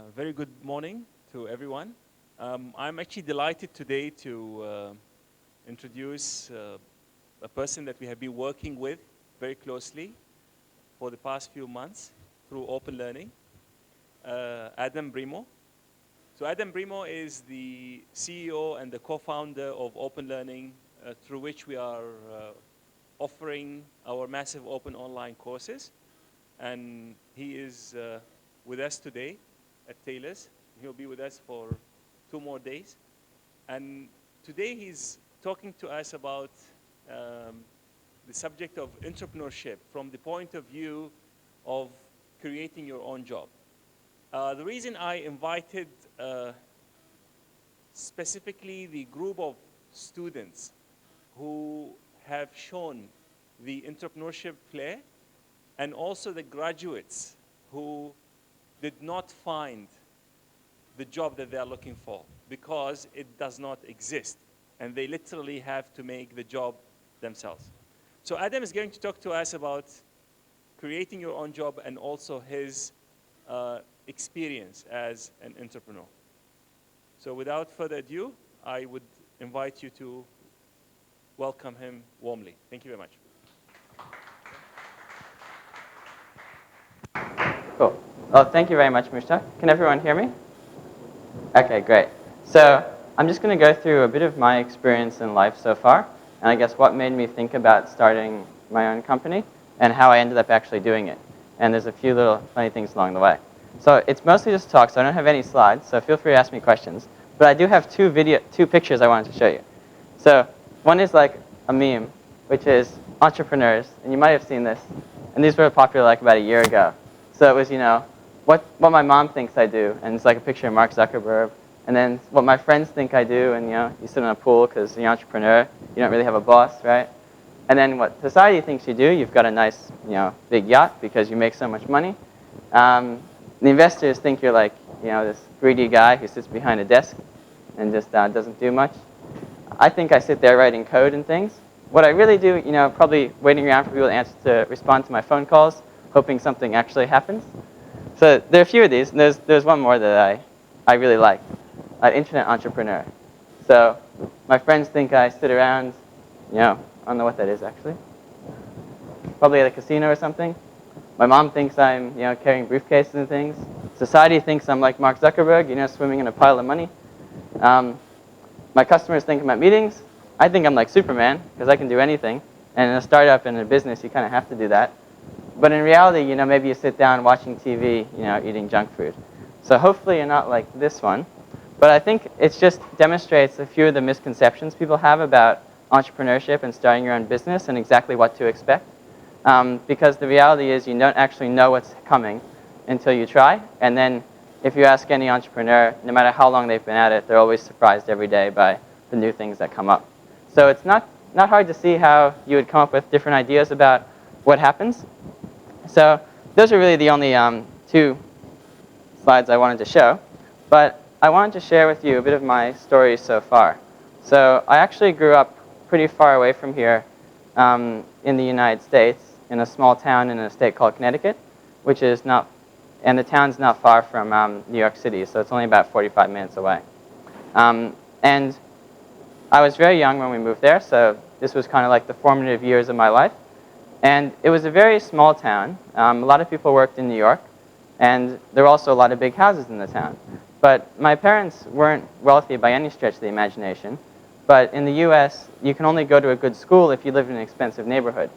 Very good morning to everyone. I'm actually delighted today to introduce a person that we have been working with very closely for the past few months through open learning, Adam Brimo. So Adam Brimo is the CEO and the co-founder of Open Learning, through which we are offering our massive open online courses. And he is with us today at Taylor's. He'll be with us for 2 more days. And today he's talking to us about the subject of entrepreneurship from the point of view of creating your own job. The reason I invited specifically the group of students who have shown the entrepreneurship flair, and also the graduates who did not find the job that they are looking for because it does not exist, and they literally have to make the job themselves. So Adam is going to talk to us about creating your own job and also his experience as an entrepreneur. So without further ado, I would invite you to welcome him warmly. Thank you very much. Cool. Well, thank you very much, Mushtaq. Can everyone hear me? Okay, great. So I'm just going to go through a bit of my experience in life so far, and I guess what made me think about starting my own company and how I ended up actually doing it. And there's a few little funny things along the way. So it's mostly just talk, so I don't have any slides, so feel free to ask me questions. But I do have two pictures I wanted to show you. So one is like a meme, which is entrepreneurs, and you might have seen this. And these were popular like about a year ago. So it was, what my mom thinks I do, and it's like a picture of Mark Zuckerberg. And then what my friends think I do, and you sit in a pool because you're an entrepreneur. You don't really have a boss, right? And then what society thinks you do, you've got a nice, big yacht because you make so much money. The investors think you're like, this greedy guy who sits behind a desk and just doesn't do much. I think I sit there writing code and things. What I really do, probably waiting around for people to respond to my phone calls, hoping something actually happens. So there are a few of these, and there's one more that I really like, an internet entrepreneur. So my friends think I sit around, I don't know what that is actually, probably at a casino or something. My mom thinks I'm, carrying briefcases and things. Society thinks I'm like Mark Zuckerberg, swimming in a pile of money. My customers think I'm at meetings. I think I'm like Superman because I can do anything. And in a startup and in a business, you kind of have to do that. But in reality, maybe you sit down watching TV, eating junk food. So hopefully you're not like this one. But I think it just demonstrates a few of the misconceptions people have about entrepreneurship and starting your own business and exactly what to expect. Because the reality is you don't actually know what's coming until you try. And then if you ask any entrepreneur, no matter how long they've been at it, they're always surprised every day by the new things that come up. So it's not hard to see how you would come up with different ideas about what happens. So those are really the only 2 slides I wanted to show. But I wanted to share with you a bit of my story so far. So I actually grew up pretty far away from here in the United States, in a small town in a state called Connecticut, which is not, and the town's not far from New York City, so it's only about 45 minutes away. And I was very young when we moved there, so this was kind of like the formative years of my life. And it was a very small town. A lot of people worked in New York, and there were also a lot of big houses in the town. But my parents weren't wealthy by any stretch of the imagination. But in the US, you can only go to a good school if you live in an expensive neighborhood.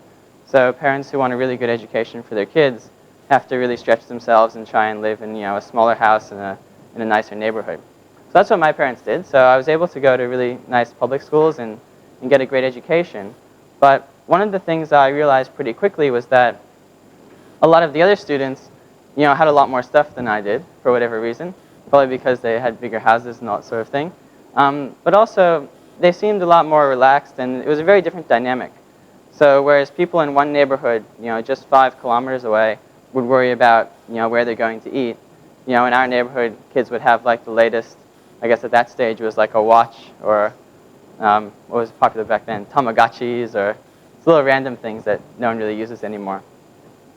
So parents who want a really good education for their kids have to really stretch themselves and try and live in a smaller house in a nicer neighborhood. So that's what my parents did. So I was able to go to really nice public schools and get a great education. But one of the things I realized pretty quickly was that a lot of the other students, had a lot more stuff than I did for whatever reason, probably because they had bigger houses and all that sort of thing. But also, they seemed a lot more relaxed, and it was a very different dynamic. So whereas people in one neighborhood, just 5 kilometers away, would worry about, where they're going to eat, in our neighborhood, kids would have like the latest, I guess at that stage, it was like a watch or what was popular back then, Tamagotchis or little random things that no one really uses anymore.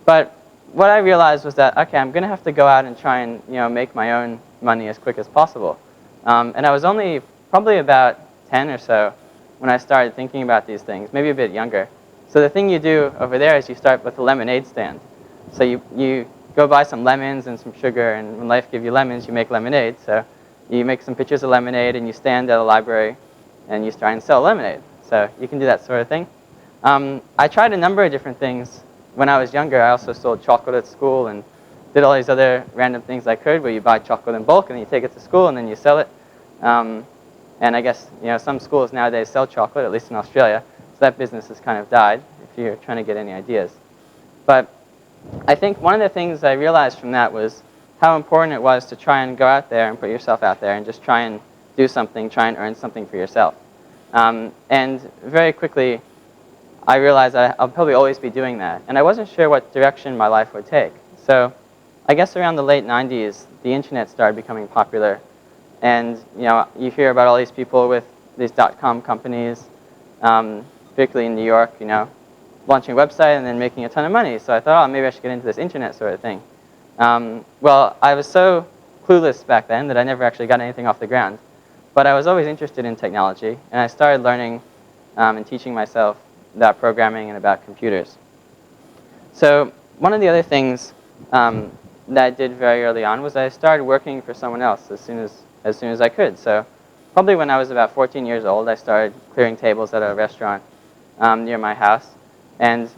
But what I realized was that, okay, I'm going to have to go out and try and make my own money as quick as possible. And I was only probably about 10 or so when I started thinking about these things, maybe a bit younger. So the thing you do over there is you start with a lemonade stand. So you go buy some lemons and some sugar, and when life gives you lemons, you make lemonade. So you make some pitchers of lemonade, and you stand at a library, and you try and sell lemonade. So you can do that sort of thing. I tried a number of different things when I was younger. I also sold chocolate at school and did all these other random things I could, where you buy chocolate in bulk, and then you take it to school, and then you sell it. And I guess some schools nowadays sell chocolate, at least in Australia. So that business has kind of died, if you're trying to get any ideas. But I think one of the things I realized from that was how important it was to try and go out there and put yourself out there and just try and do something, try and earn something for yourself. And very quickly, I realized I'll probably always be doing that. And I wasn't sure what direction my life would take. So I guess around the late 90s, the internet started becoming popular. And you hear about all these people with these .com companies, particularly in New York, launching a website and then making a ton of money. So I thought, oh, maybe I should get into this internet sort of thing. Well, I was so clueless back then that I never actually got anything off the ground. But I was always interested in technology, and I started learning and teaching myself about programming and about computers. So one of the other things that I did very early on was I started working for someone else as soon as I could. So probably when I was about 14 years old, I started clearing tables at a restaurant near my house. And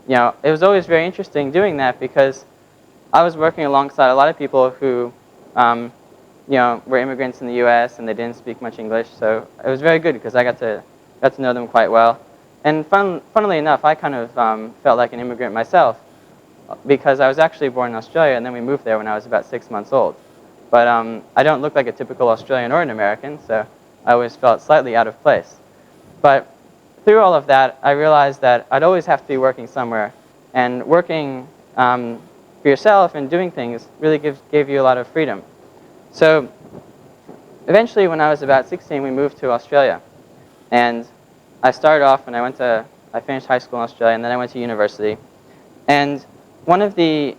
it was always very interesting doing that because I was working alongside a lot of people who were immigrants in the U.S. and they didn't speak much English. So it was very good because I got to know them quite well. And funnily enough, I kind of felt like an immigrant myself because I was actually born in Australia, and then we moved there when I was about 6 months old. But I don't look like a typical Australian or an American, so I always felt slightly out of place. But through all of that, I realized that I'd always have to be working somewhere. And working for yourself and doing things really gave you a lot of freedom. So eventually, when I was about 16, we moved to Australia. And I started off and I finished high school in Australia, and then I went to university. And one of the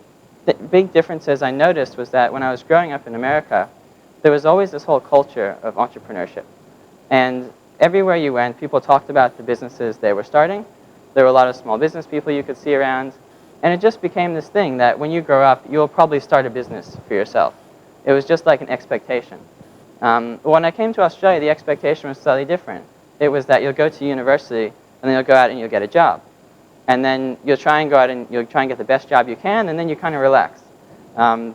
big differences I noticed was that when I was growing up in America, there was always this whole culture of entrepreneurship. And everywhere you went, people talked about the businesses they were starting. There were a lot of small business people you could see around. And it just became this thing that when you grow up, you'll probably start a business for yourself. It was just like an expectation. When I came to Australia, the expectation was slightly different. It was that you'll go to university, and then you'll go out and you'll get a job. And then you'll try and go out and you'll try and get the best job you can, and then you kind of relax.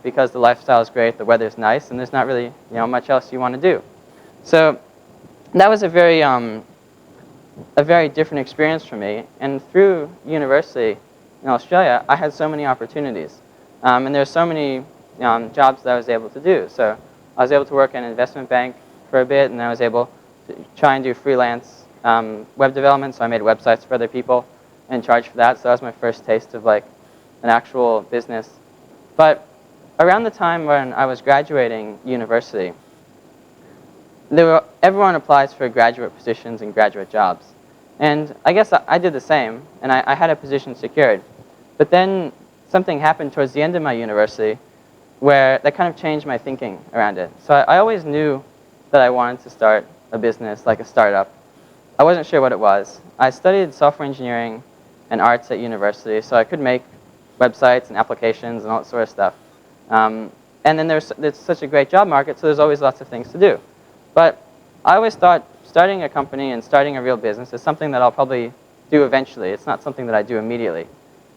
Because the lifestyle is great, the weather's nice, and there's not really much else you want to do. So that was a very different experience for me. And through university in Australia, I had so many opportunities. And there's so many jobs that I was able to do. So I was able to work in an investment bank for a bit, and I was able to try and do freelance web development. So I made websites for other people and charged for that. So that was my first taste of like an actual business. But around the time when I was graduating university, everyone applies for graduate positions and graduate jobs. And I guess I did the same, and I had a position secured. But then something happened towards the end of my university where that kind of changed my thinking around it. So I always knew that I wanted to start a business, like a startup. I wasn't sure what it was. I studied software engineering and arts at university, so I could make websites and applications and all that sort of stuff. And then there's such a great job market, so there's always lots of things to do. But I always thought starting a company and starting a real business is something that I'll probably do eventually. It's not something that I do immediately.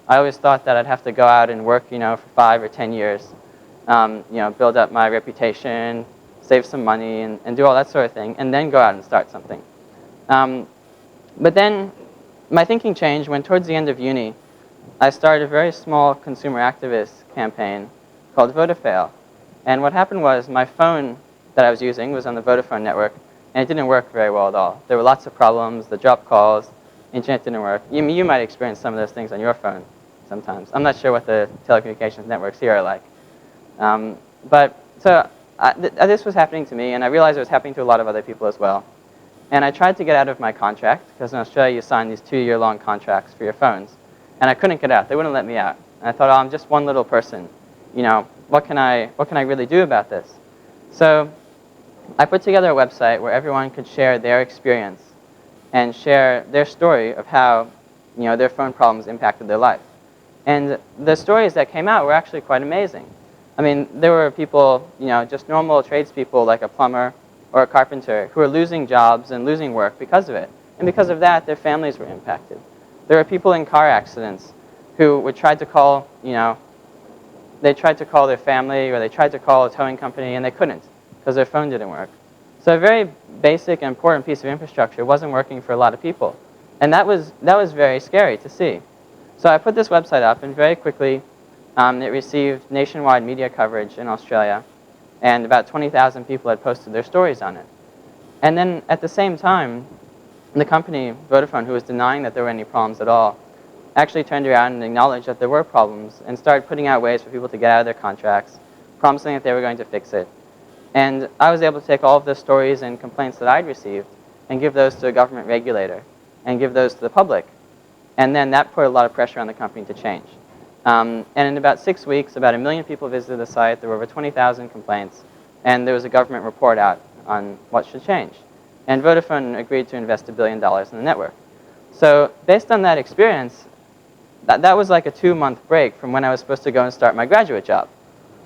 I always thought that I'd have to go out and work, for 5 or 10 years, build up my reputation, save some money, and do all that sort of thing, and then go out and start something. But then my thinking changed when towards the end of uni, I started a very small consumer activist campaign called Vodafail. And what happened was my phone that I was using was on the Vodafone network, and it didn't work very well at all. There were lots of problems, the dropped calls, internet didn't work. You might experience some of those things on your phone sometimes. I'm not sure what the telecommunications networks here are like. This was happening to me, and I realized it was happening to a lot of other people as well. And I tried to get out of my contract, because in Australia you sign these 2-year-long contracts for your phones. And I couldn't get out. They wouldn't let me out. And I thought, oh, I'm just one little person. What can I really do about this? So I put together a website where everyone could share their experience and share their story of how their phone problems impacted their life. And the stories that came out were actually quite amazing. I mean, there were people, just normal tradespeople like a plumber or a carpenter who were losing jobs and losing work because of it. And because of that, their families were impacted. There were people in car accidents who would try to call, they tried to call their family or they tried to call a towing company and they couldn't because their phone didn't work. So a very basic and important piece of infrastructure wasn't working for a lot of people. And that was very scary to see. So I put this website up, and very quickly it received nationwide media coverage in Australia, and about 20,000 people had posted their stories on it. And then at the same time, the company, Vodafone, who was denying that there were any problems at all, actually turned around and acknowledged that there were problems and started putting out ways for people to get out of their contracts, promising that they were going to fix it. And I was able to take all of the stories and complaints that I'd received and give those to a government regulator and give those to the public. And then that put a lot of pressure on the company to change. And in about 6 weeks, about 1 million people visited the site. There were over 20,000 complaints. And there was a government report out on what should change. And Vodafone agreed to invest $1 billion in the network. So based on that experience, that was like a 2-month break from when I was supposed to go and start my graduate job.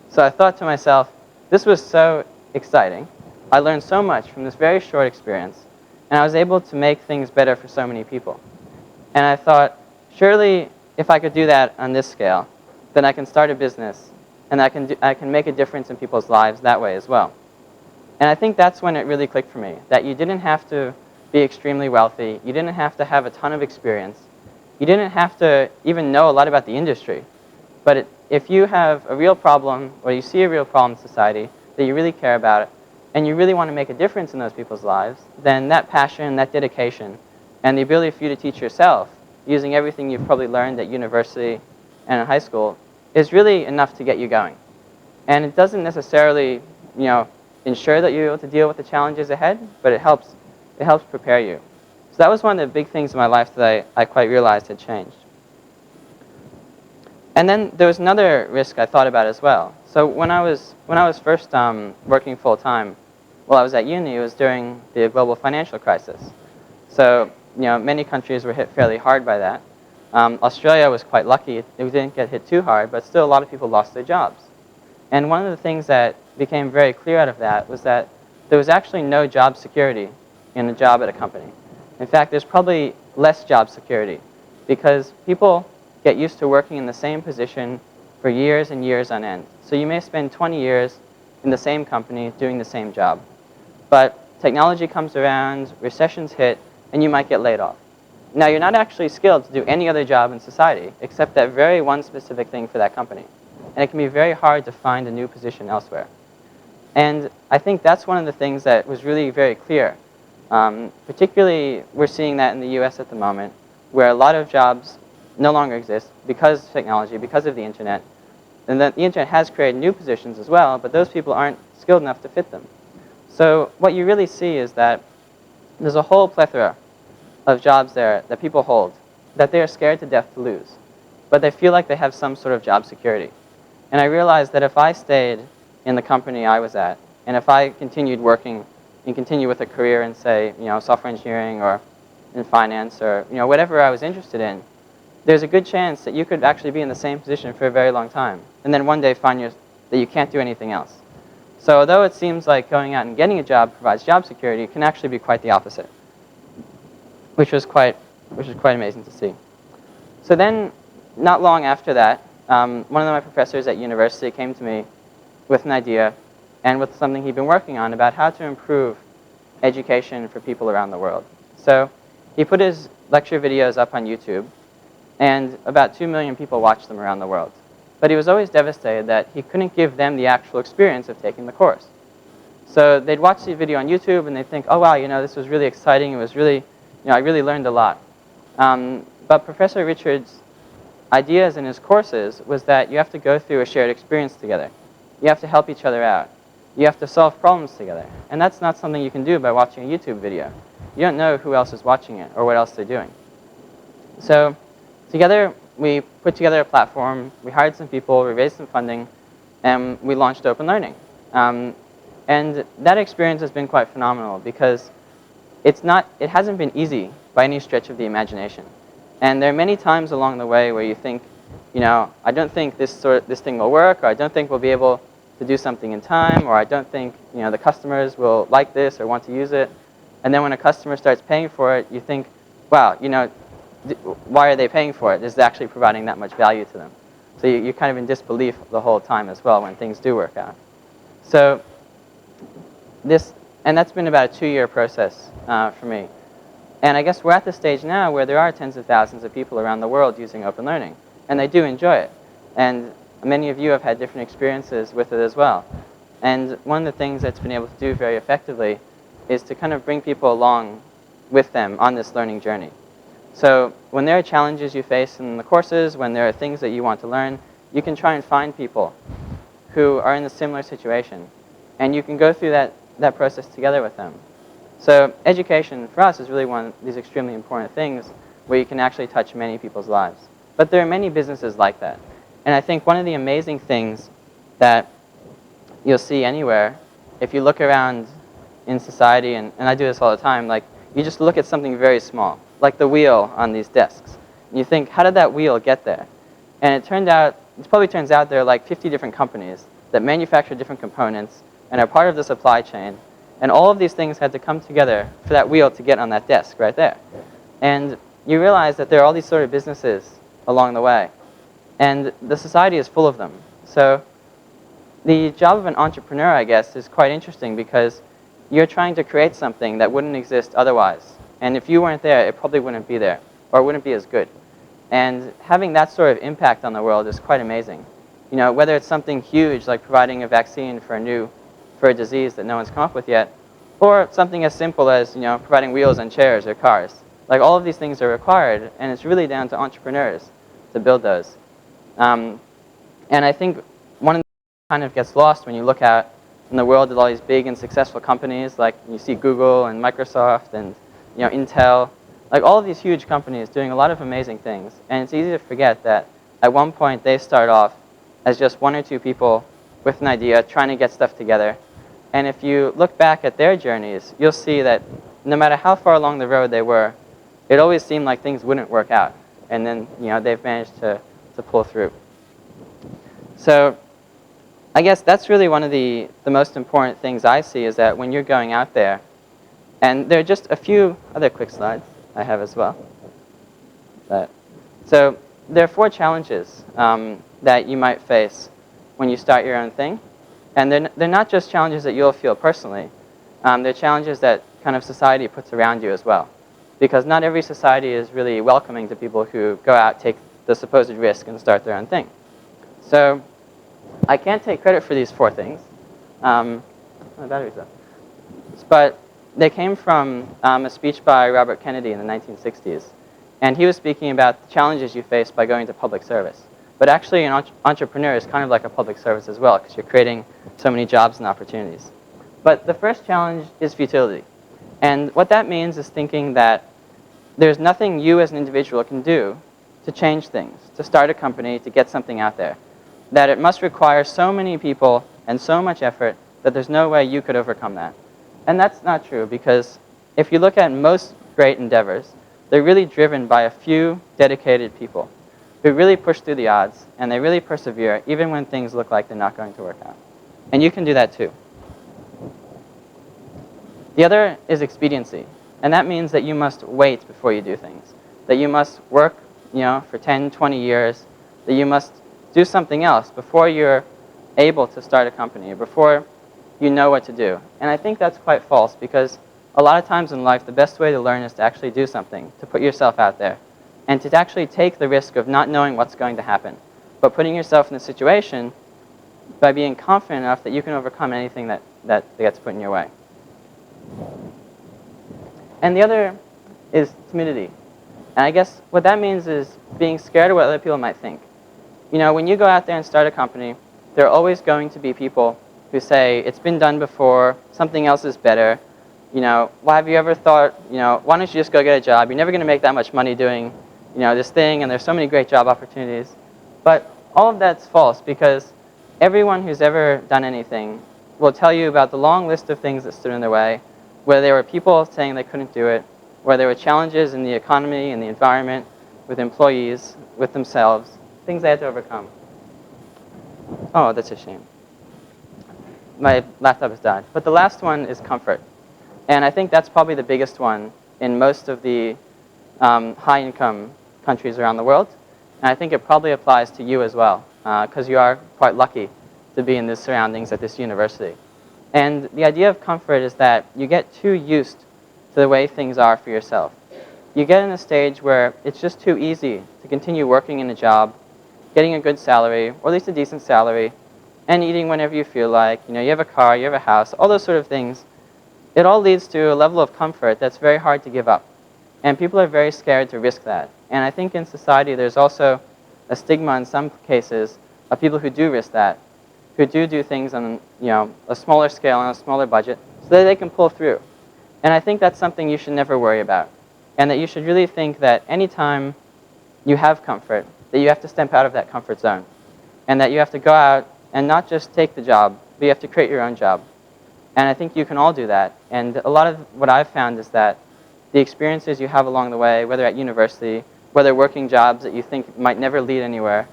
So I thought to myself, this was so exciting. I learned so much from this very short experience. And I was able to make things better for so many people. And I thought, surely if I could do that on this scale, then I can start a business and I can make a difference in people's lives that way as well. And I think that's when it really clicked for me, that you didn't have to be extremely wealthy. You didn't have to have a ton of experience. You didn't have to even know a lot about the industry. But if you have a real problem or you see a real problem in society that you really care about it and you really want to make a difference in those people's lives, then that passion, that dedication, and the ability for you to teach yourself using everything you've probably learned at university and in high school is really enough to get you going. And it doesn't necessarily, ensure that you're able to deal with the challenges ahead, but it helps prepare you. So that was one of the big things in my life that I quite realized had changed. And then there was another risk I thought about as well. So when I was first working full time, while I was at uni, it was during the global financial crisis. So many countries were hit fairly hard by that. Australia was quite lucky; it didn't get hit too hard, but still a lot of people lost their jobs. And one of the things that became very clear out of that was that there was actually no job security in a job at a company. In fact, there's probably less job security because people get used to working in the same position for years and years on end. So you may spend 20 years in the same company doing the same job. But technology comes around, recessions hit, and you might get laid off. Now, you're not actually skilled to do any other job in society except that very one specific thing for that company. And it can be very hard to find a new position elsewhere. And I think that's one of the things that was really very clear. Particularly, we're seeing that in the US at the moment, where a lot of jobs no longer exist because of technology, because of the internet. And that the internet has created new positions as well, but those people aren't skilled enough to fit them. So what you really see is that there's a whole plethora of jobs there that people hold that they are scared to death to lose, but they feel like they have some sort of job security. And I realized that if I stayed in the company I was at, and if I continued working and continue with a career in, say, software engineering or in finance or whatever I was interested in, there's a good chance that you could actually be in the same position for a very long time, and then one day find that you can't do anything else. So although it seems like going out and getting a job provides job security, it can actually be quite the opposite, which was quite amazing to see. So then, not long after that, one of my professors at university came to me with an idea and with something he'd been working on about how to improve education for people around the world. So he put his lecture videos up on YouTube, and about 2 million people watched them around the world. But he was always devastated that he couldn't give them the actual experience of taking the course. So they'd watch the video on YouTube and they'd think, oh wow, this was really exciting. It was really, I really learned a lot. But Professor Richard's ideas in his courses was that you have to go through a shared experience together. You have to help each other out. You have to solve problems together. And that's not something you can do by watching a YouTube video. You don't know who else is watching it or what else they're doing. So together, we put together a platform, we hired some people, we raised some funding, and we launched Open Learning. And that experience has been quite phenomenal because it hasn't been easy by any stretch of the imagination. And there are many times along the way where you think, I don't think this thing will work, or I don't think we'll be able to do something in time, or I don't think the customers will like this or want to use it. And then when a customer starts paying for it, you think, wow, why are they paying for it? Is it actually providing that much value to them? So you're kind of in disbelief the whole time as well when things do work out. So and that's been about a 2-year process for me. And I guess we're at the stage now where there are tens of thousands of people around the world using Open Learning, and they do enjoy it. And many of you have had different experiences with it as well. And one of the things that's been able to do very effectively is to kind of bring people along with them on this learning journey. So when there are challenges you face in the courses, when there are things that you want to learn, you can try and find people who are in a similar situation. And you can go through that process together with them. So education for us is really one of these extremely important things where you can actually touch many people's lives. But there are many businesses like that. And I think one of the amazing things that you'll see anywhere, if you look around in society, and I do this all the time, like you just look at something very small, like the wheel on these desks. And you think, how did that wheel get there? And it probably turns out there are like 50 different companies that manufacture different components and are part of the supply chain. And all of these things had to come together for that wheel to get on that desk right there. And you realize that there are all these sort of businesses along the way. And the society is full of them. So the job of an entrepreneur, I guess, is quite interesting because you're trying to create something that wouldn't exist otherwise. And if you weren't there, it probably wouldn't be there, or it wouldn't be as good. And having that sort of impact on the world is quite amazing. Whether it's something huge like providing a vaccine for a disease that no one's come up with yet, or something as simple as providing wheels and chairs or cars. Like all of these things are required, and it's really down to entrepreneurs to build those. And I think one of the things that kind of gets lost when you look out in the world at all these big and successful companies, like you see Google and Microsoft and Intel, like all of these huge companies doing a lot of amazing things. And it's easy to forget that at one point they start off as just 1 or 2 people with an idea trying to get stuff together. And if you look back at their journeys, you'll see that no matter how far along the road they were, it always seemed like things wouldn't work out. And then they've managed to pull through. So I guess that's really one of the most important things I see is that when you're going out there, and there are just a few other quick slides I have as well. So there are 4 challenges that you might face when you start your own thing. And they're not just challenges that you'll feel personally. They're challenges that kind of society puts around you as well. Because not every society is really welcoming to people who go out, take the supposed risk, and start their own thing. So I can't take credit for these 4 things. My battery's up. But they came from a speech by Robert Kennedy in the 1960s. And he was speaking about the challenges you face by going to public service. But actually, an entrepreneur is kind of like a public service as well, because you're creating so many jobs and opportunities. But the first challenge is futility. And what that means is thinking that there's nothing you as an individual can do to change things, to start a company, to get something out there. That it must require so many people and so much effort that there's no way you could overcome that. And that's not true, because if you look at most great endeavors, they're really driven by a few dedicated people who really push through the odds, and they really persevere even when things look like they're not going to work out. And you can do that too. The other is expediency. And that means that you must wait before you do things. That you must work for 10, 20 years. That you must do something else before you're able to start a company, or before you know what to do. And I think that's quite false, because a lot of times in life, the best way to learn is to actually do something, to put yourself out there, and to actually take the risk of not knowing what's going to happen, but putting yourself in a situation by being confident enough that you can overcome anything that gets put in your way. And the other is timidity. And I guess what that means is being scared of what other people might think. When you go out there and start a company, there are always going to be people who say, it's been done before, something else is better. Why have you ever thought, why don't you just go get a job? You're never going to make that much money doing this thing, and there's so many great job opportunities. But all of that's false, because everyone who's ever done anything will tell you about the long list of things that stood in their way, where there were people saying they couldn't do it, where there were challenges in the economy and the environment, with employees, with themselves, things they had to overcome. Oh, that's a shame. My laptop has died. But the last one is comfort. And I think that's probably the biggest one in most of the high-income countries around the world. And I think it probably applies to you as well, because you are quite lucky to be in these surroundings at this university. And the idea of comfort is that you get too used to the way things are for yourself. You get in a stage where it's just too easy to continue working in a job, getting a good salary, or at least a decent salary, and eating whenever you feel like. You have a car, you have a house, all those sort of things. It all leads to a level of comfort that's very hard to give up. And people are very scared to risk that. And I think in society there's also a stigma in some cases of people who do risk that, who do things on a smaller scale, on a smaller budget, so that they can pull through. And I think that's something you should never worry about. And that you should really think that anytime you have comfort, that you have to step out of that comfort zone. And that you have to go out and not just take the job, but you have to create your own job. And I think you can all do that. And a lot of what I've found is that the experiences you have along the way, whether at university, whether working jobs that you think might never lead anywhere,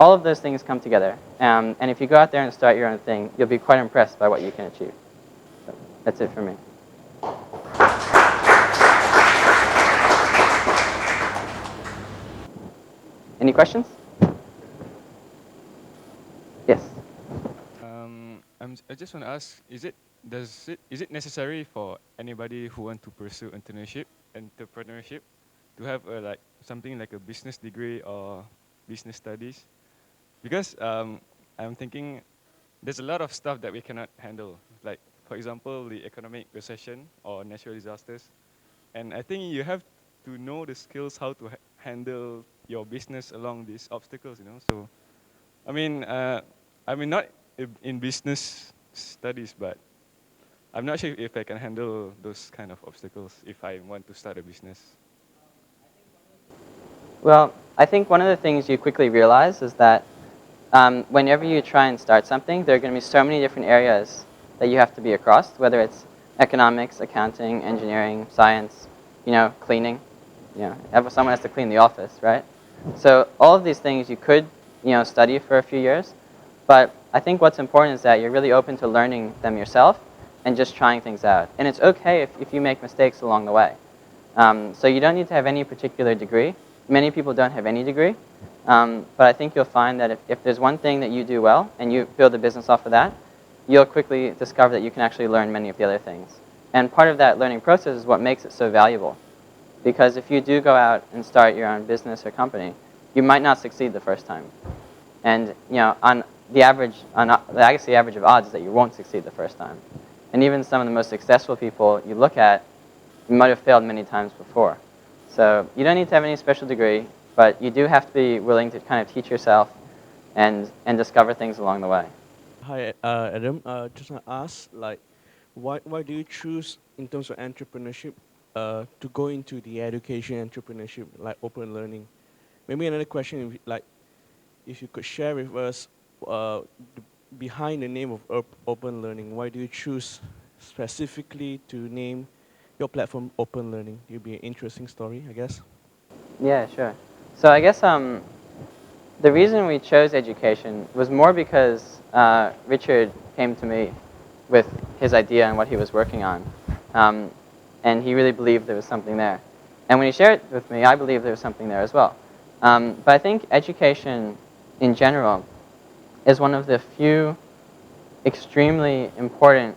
all of those things come together. And if you go out there and start your own thing, you'll be quite impressed by what you can achieve. So that's it for me. Any questions? Yes. I just want to ask: is it necessary for anybody who want to pursue entrepreneurship, to have something like a business degree or business studies? Because I'm thinking there's a lot of stuff that we cannot handle, like for example the economic recession or natural disasters, and I think you have to know the skills how to handle your business along these obstacles. So I mean, not in business studies, but I'm not sure if I can handle those kind of obstacles if I want to start a business. Well, I think one of the things you quickly realize is that whenever you try and start something, there are going to be so many different areas that you have to be across, whether it's economics, accounting, engineering, science, cleaning. Someone has to clean the office, right? So all of these things you could, study for a few years. But I think what's important is that you're really open to learning them yourself and just trying things out. And it's okay if you make mistakes along the way. So you don't need to have any particular degree. Many people don't have any degree. But I think you'll find that if there's one thing that you do well and you build a business off of that, you'll quickly discover that you can actually learn many of the other things. And part of that learning process is what makes it so valuable. Because if you do go out and start your own business or company, you might not succeed the first time. And on the average, I guess the average of odds is that you won't succeed the first time. And even some of the most successful people you look at, you might have failed many times before. So you don't need to have any special degree, but you do have to be willing to kind of teach yourself and discover things along the way. Hi, Adam. Just want to ask, why do you choose, in terms of entrepreneurship, to go into the education entrepreneurship, like open learning? Maybe another question, if you could share with us behind the name of open learning, why do you choose specifically to name your platform open learning? It would be an interesting story, I guess. Yeah, sure. So I guess the reason we chose education was more because Richard came to me with his idea and what he was working on. And he really believed there was something there. And when he shared it with me, I believed there was something there as well. But I think education in general is one of the few extremely important,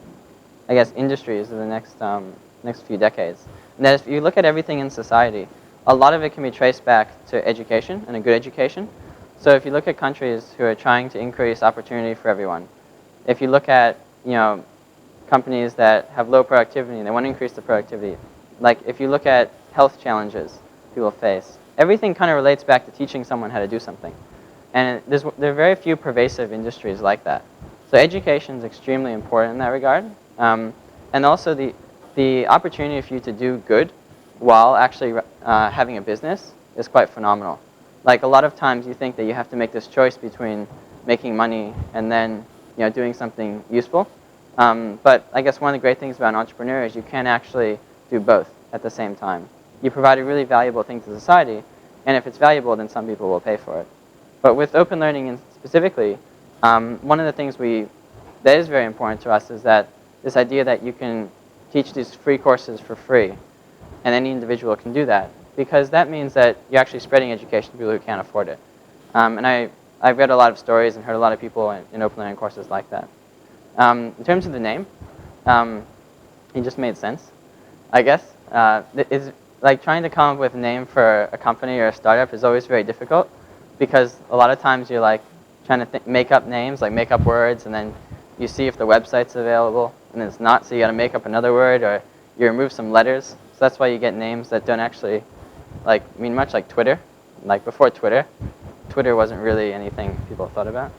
I guess, industries of the next few decades. And that if you look at everything in society, a lot of it can be traced back to education and a good education. So if you look at countries who are trying to increase opportunity for everyone, if you look at companies that have low productivity and they want to increase the productivity, like if you look at health challenges people face, everything kind of relates back to teaching someone how to do something. And there are very few pervasive industries like that. So education is extremely important in that regard. And also the opportunity for you to do good while actually having a business is quite phenomenal. Like a lot of times you think that you have to make this choice between making money and then doing something useful. But I guess one of the great things about an entrepreneur is you can actually do both at the same time. You provide a really valuable thing to society, and if it's valuable, then some people will pay for it. But with open learning specifically, one of the things that is very important to us is that this idea that you can teach these free courses for free, and any individual can do that, because that means that you're actually spreading education to people who can't afford it. And I've read a lot of stories and heard a lot of people in open learning courses like that. In terms of the name, it just made sense, I guess. It's like trying to come up with a name for a company or a startup is always very difficult, because a lot of times you're like trying to make up names, like make up words, and then you see if the website's available, and it's not, so you got to make up another word, or you remove some letters. So that's why you get names that don't actually mean much, like Twitter. Like before Twitter wasn't really anything people thought about.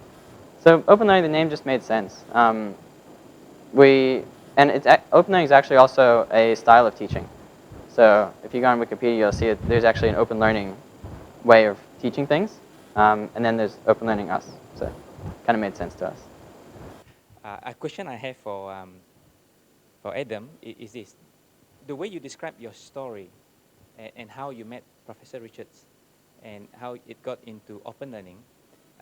So open learning, the name just made sense. Open learning is actually also a style of teaching. So if you go on Wikipedia, you'll see there's actually an open learning way of teaching things, and then there's open learning us. So it kind of made sense to us. A question I have for Adam is this: the way you describe your story and how you met Professor Richards and how it got into open learning,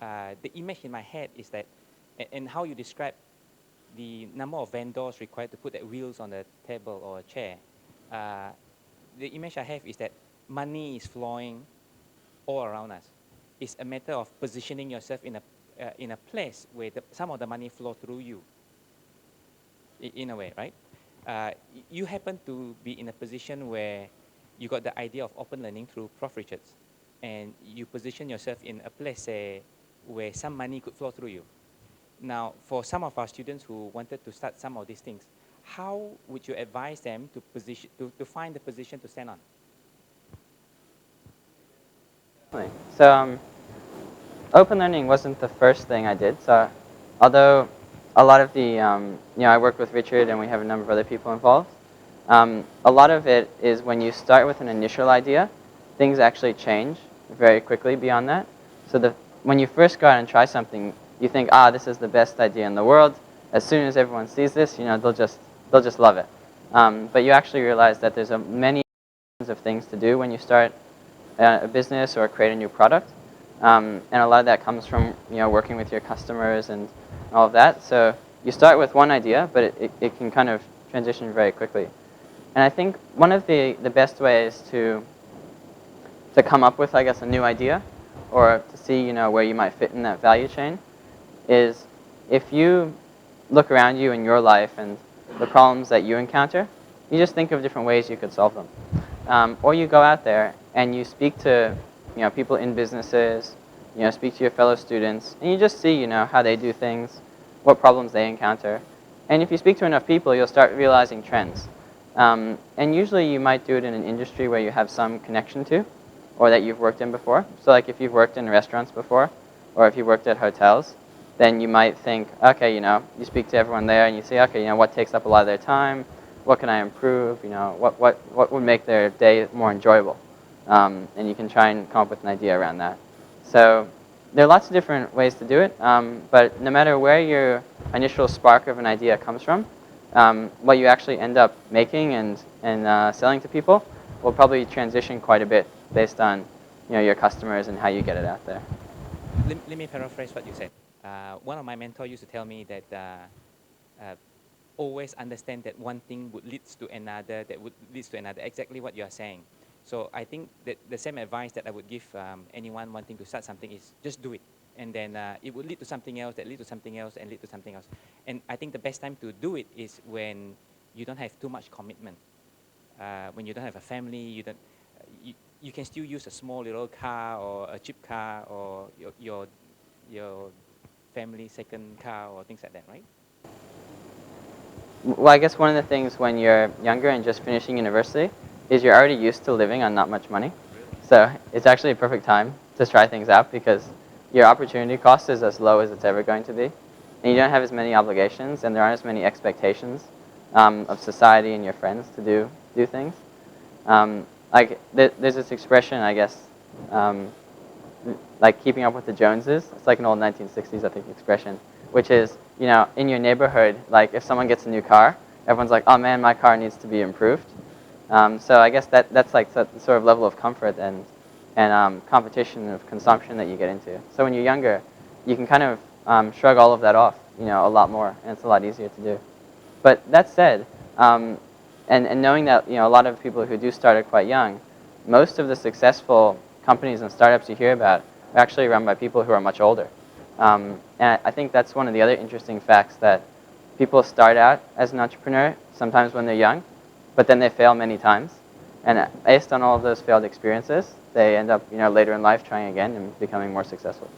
the image in my head is that, and how you describe the number of vendors required to put the wheels on the table or a chair, the image I have is that money is flowing all around us. It's a matter of positioning yourself in a place where some of the money flow through you, in a way, right? You happen to be in a position where you got the idea of open learning through Prof. Richards, and you position yourself in a place where some money could flow through you. Now, for some of our students who wanted to start some of these things, how would you advise them to find the position to stand on? So open learning wasn't the first thing I did. So although a lot of the, I work with Richard and we have a number of other people involved, a lot of it is when you start with an initial idea, things actually change very quickly beyond that. So when you first go out and try something, you think, this is the best idea in the world. As soon as everyone sees this, they'll just love it. But you actually realize that there's many of things to do when you start a business or create a new product. And a lot of that comes from working with your customers and all of that. So you start with one idea, but it can kind of transition very quickly. And I think one of the best ways to come up with, I guess, a new idea, or to see where you might fit in that value chain, is if you look around you in your life and the problems that you encounter, you just think of different ways you could solve them. Or you go out there and you speak to people in businesses, speak to your fellow students, and you just see how they do things, what problems they encounter. And if you speak to enough people, you'll start realizing trends. And usually you might do it in an industry where you have some connection to, or that you've worked in before. So like if you've worked in restaurants before, or if you worked at hotels, then you might think, okay, you speak to everyone there and you say, okay, what takes up a lot of their time? What can I improve? What would make their day more enjoyable? And you can try and come up with an idea around that. So there are lots of different ways to do it, but no matter where your initial spark of an idea comes from, what you actually end up making and selling to people will probably transition quite a bit based on your customers and how you get it out there. Let me paraphrase what you said. One of my mentors used to tell me that always understand that one thing would lead to another, that would lead to another, exactly what you are saying. So I think that the same advice that I would give anyone wanting to start something is just do it. And then it would lead to something else, that lead to something else, and lead to something else. And I think the best time to do it is when you don't have too much commitment. When you don't have a family, you can still use a small little car or a cheap car or your family second car or things like that, right? Well, I guess one of the things when you're younger and just finishing university is you're already used to living on not much money. So it's actually a perfect time to try things out because your opportunity cost is as low as it's ever going to be. And you don't have as many obligations and there aren't as many expectations of society and your friends to do things. There's this expression, I guess, um, like keeping up with the Joneses. It's like an old 1960s, I think, expression, which is, you know, in your neighborhood, like if someone gets a new car, everyone's like, oh man, my car needs to be improved. So I guess that's like the sort of level of comfort and competition of consumption that you get into. So when you're younger, you can kind of shrug all of that off, you know, a lot more, and it's a lot easier to do. But that said, and knowing that, you know, a lot of people who do start are quite young, most of the successful companies and startups you hear about are actually run by people who are much older. And I think that's one of the other interesting facts, that people start out as an entrepreneur sometimes when they're young, but then they fail many times. And based on all of those failed experiences, they end up, you know, later in life trying again and becoming more successful.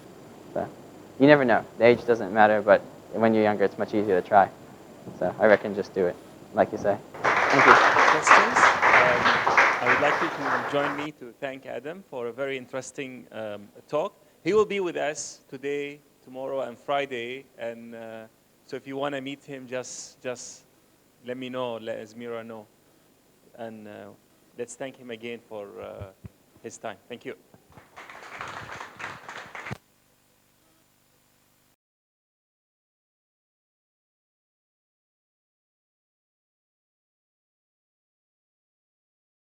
So you never know. The age doesn't matter, but when you're younger, it's much easier to try. So I reckon just do it, like you say. Thank you. Questions? I would like you to join me to thank Adam for a very interesting talk. He will be with us today, tomorrow, and Friday. And so if you want to meet him, just let me know, let Esmira know. And let's thank him again for his time. Thank you.